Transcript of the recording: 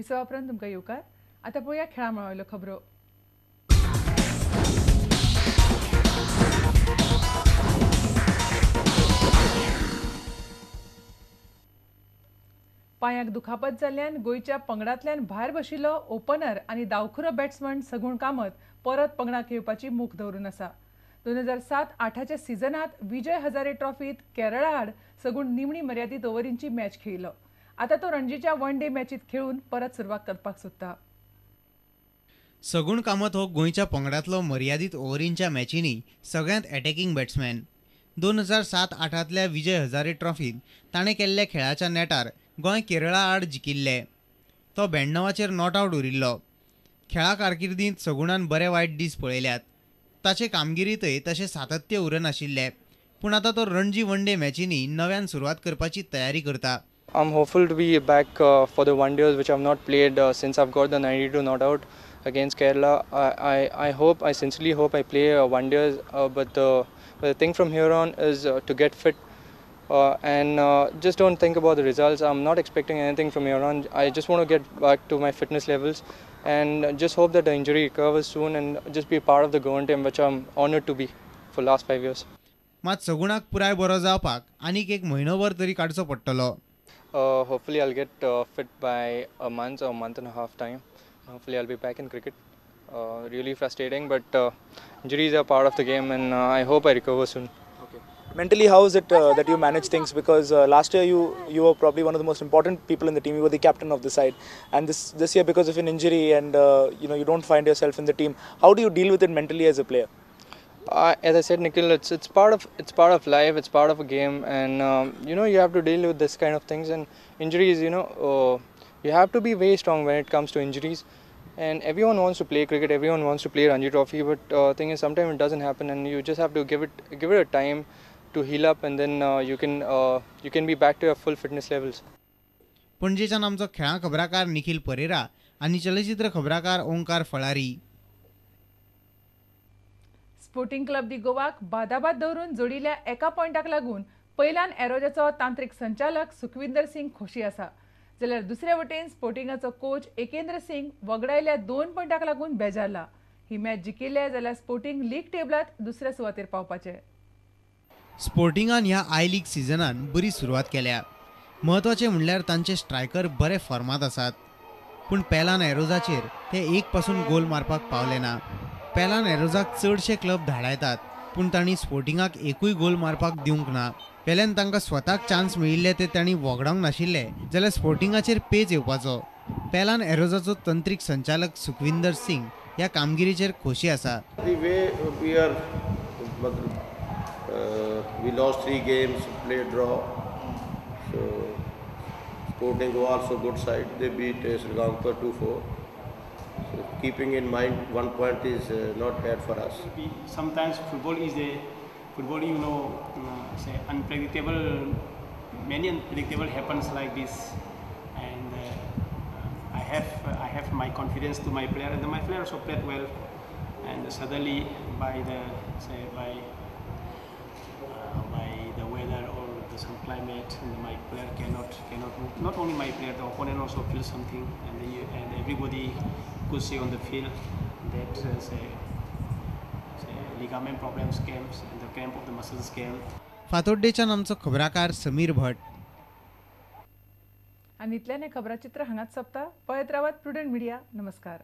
विसवापर्यंत तुमकां येवकार. आतां पळोवया खेळा मळावेल्यो खबरो. पांयाक दुखापत जाल्ल्यान गोंयच्या पंगडांतल्यान भायर बशिल्लो ओपनर आनी दावखुरो बॅट्समन सगुण कामत परत पंगडाक येवपाची मूख दवरून आसा. 2007-08च्या सिजनांत विजय हजारे ट्रॉफींत केरळा आड सगुण निमणी मर्यादीत ओव्हरींची मॅच खेळिल्लो. आतां तो रणजीच्या वन डे मॅचींत खेळून परत सुरवात करपाक सोदता. सगुण कामत हो गोंयच्या पंगडांतलो मर्यादीत ओव्हरींच्या मॅचींनी सगळ्यांत अटॅकिंग बॅट्समॅन. 2007-08तल्या विजय हजारे ट्रॉफींत ताणें केल्ल्या खेळाच्या नेटार गोंय केरळा आड जिखिल्ले. तो 92चेर नॉट आवट उरिल्लो. खेळा कारकिर्दींत सगुणान बरे वायट दीस पळयल्यात. ताचे कामगिरींतय तशें सातत्य उरनाशिल्लें. पूण आतां तो रणजी वन डे मॅचींनी नव्यान सुरवात करपाची तयारी करता. I'm hopeful to be back for the one days which I've not played since I've got the 92 not out against Kerala. I sincerely hope I play one days, but the thing from here on is to get fit and just don't think about the results. I'm not expecting anything from here on. I just want to get back to my fitness levels and just hope that the injury recovers soon and just be part of the Goan team, which I'm honoured to be for last 5 years. मात सगुणाक पुराय बरो जावपाक आनीक एक म्हयनोभर तरी काडचो पडटलो. Hopefully I'll get fit by a month or month and a half time. Hopefully I'll be back in cricket. Really frustrating, but injuries are part of the game and I hope I recover soon. Okay. Mentally, how is it that you manage things? Because last year you were probably one of the most important people in the team. You were the captain of the side, and this year because of an injury and you don't find yourself in the team. How do you deal with it mentally as a player? As I said, Nikhil, it's part of life. It's part of a game, and you have to deal with this kind of things and injuries. You have to be very strong when it comes to injuries. And everyone wants to play cricket. Everyone wants to play Ranji Trophy, but thing is, sometimes it doesn't happen, and you just have to give it a time to heal up, and then you can be back to your full fitness levels. पणजेच्यान आमचो खेळा खबराकार निखिल परेरा आनी चलचित्र खबराकार ओंकार Phalari. Sporting club दी गोवाक बादाबाद दवरून जोडिल्ल्या एका पॉयंटाक लागून पैलान एरोजाचो तांत्रीक संचालक सुखविंदर सिंग खोशी आसा. जाल्यार दुसरे वटेन स्पोर्टिंगाचो कोच एकेंद्र सिंग वगडायल्या 2 पॉयंटाक लागून बेजारला. ही मॅच जिखिल्ले जाल्यार स्पोर्टिंग लीग टेबलात दुसऱ्या सुवातेर पावपाचे. स्पोर्टिंगान ह्या I-League सिजनान बरी सुरवात केल्या. म्हत्वाचें म्हणल्यार तांचे स्ट्रायकर बरे फॉर्मांत आसात. पूण पॅलान एरोजाचेर ते 1 पासून गोल मारपाक पावले ना. पॅलान एरोजाक चडशे क्लब धाडायतात, पूण तांणी स्पोर्टिंगाक एकूय गोल मारपाक दिवंक ना. पेल्यान तांकां स्वताक चान्स मेळिल्ले ते तांणी वगडावंक नाशिल्ले जाल्यार स्पोर्टिंगाचेर पेज येवपाचो. पॅलान एरोजाचो तंत्रीक संचालक सुखविंदर सिंग ह्या कामगिरीचेर खोशी आसा. We lost 3 games, played draw. So Sporting Goa also good side. They beat Sri Lanka 2-4. So keeping in mind 1 point is not bad for us. Sometimes football, say unpredictable. Many unpredictable happens like this, and I have my confidence to my player, and my player also played well. And suddenly by the weather or some climate, and my player cannot move. Not only my player, the opponent also feels something, and everybody could see on the field that ligament problems came and the cramp of the muscles came. फातोड्डेच्यान आमचो खबराकार समीर भट. आनी इतल्यान हें खबराचित्र हांगाच सोंपता. पळयत रावात prudent media. नमस्कार.